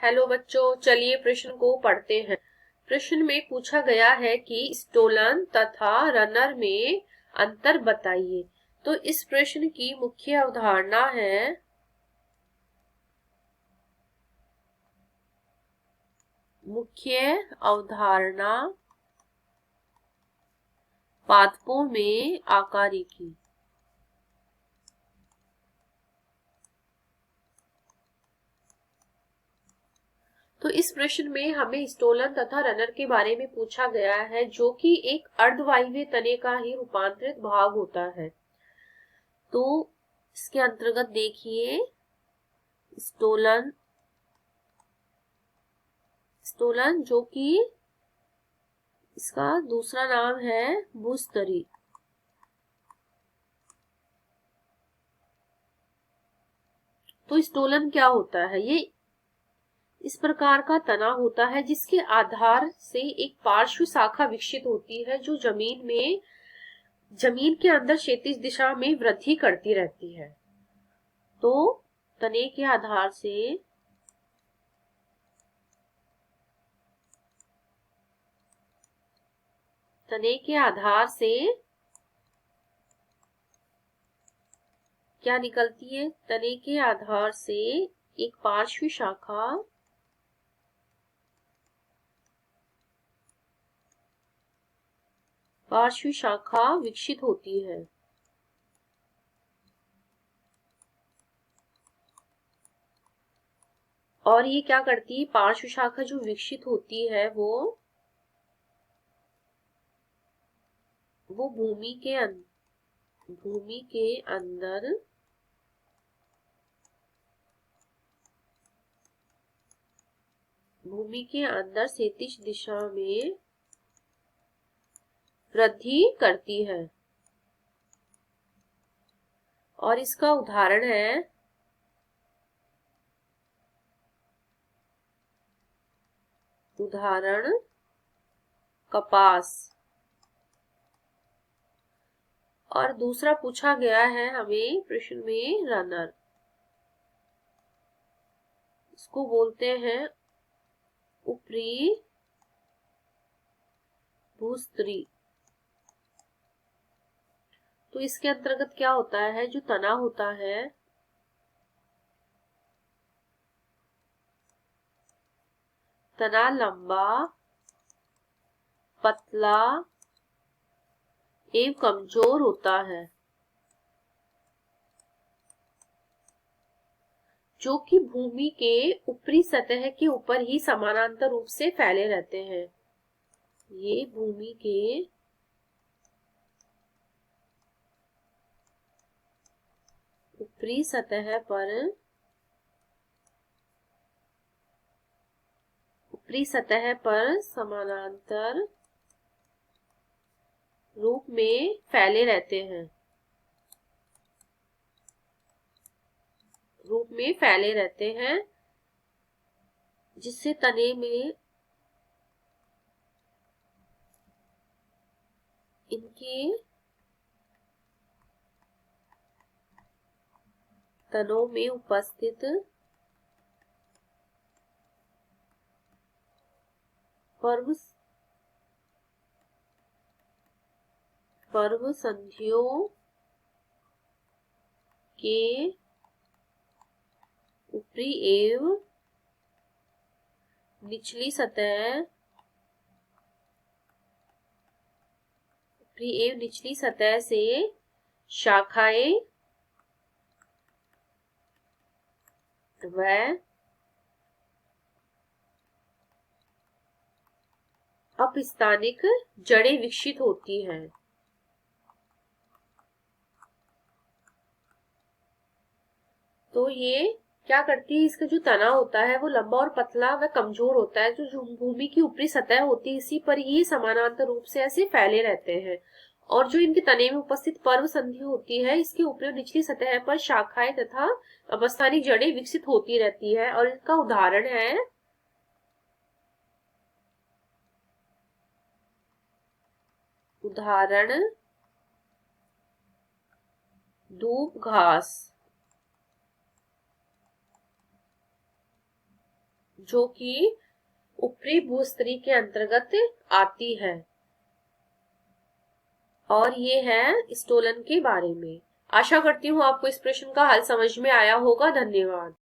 Hello बच्चों, चलिए प्रश्न को पढ़ते हैं। प्रश्न में पूछा गया है कि स्टोलन तथा रनर में अंतर बताइए। तो इस प्रश्न की मुख्य अवधारणा है पादपों में आकारिकी। तो इस प्रश्न में हमें स्टोलन तथा रनर के बारे में पूछा गया है, जो कि एक अर्धवायवीय तने का ही रूपांतरित भाग होता है। तो इसके अंतर्गत देखिए, स्टोलन जो कि इसका दूसरा नाम है भूस्तरी। तो स्टोलन क्या होता है? ये इस प्रकार का तना होता है जिसके आधार से एक पार्श्व शाखा विकसित होती है, जो जमीन के अंदर क्षैतिज दिशा में वृद्धि करती रहती है। तो तने के आधार से क्या निकलती है? तने के आधार से एक पार्श्व शाखा विकसित होती है। और ये क्या करती है? पार्श्व शाखा जो विकसित होती है वो भूमि के अंदर क्षैतिज दिशा में वृद्धि करती है। और इसका उदाहरण है कपास। और दूसरा पूछा गया है हमें प्रश्न में रनर। इसको बोलते हैं ऊपरी भूस्तरी। तो इसके अंतर्गत क्या होता है? जो तना होता है तना लंबा, पतला एवं कमजोर होता है, जो कि भूमि के ऊपरी सतह के ऊपर ही समानांतर रूप से फैले रहते हैं। ये भूमि के ऊपरी सतह पर समानांतर रूप में फैले रहते हैं, जिससे तने में इनके तनों में उपस्थित पर्व संधियों के ऊपरी एवं निचली सतह से शाखाएं व अपस्थानिक जड़ें विकसित होती हैं। तो ये क्या करती है? इसका जो तना होता है वो लंबा और पतला व कमजोर होता है। जो भूमि की ऊपरी सतह होती है, इसी पर ये समानांतर रूप से ऐसे फैले रहते हैं। और जो इनके तने में उपस्थित पर्व संधि होती है, इसके ऊपरी और निचली सतह पर शाखाएं तथा अपस्थानिक जड़ें विकसित होती रहती है। और इसका उदाहरण है दूब घास। जो कि ऊपरी भूस्तरी के अंतर्गत आती है। और ये है स्टोलन के बारे में। आशा करती हूँ आपको इस प्रश्न का हल समझ में आया होगा। धन्यवाद।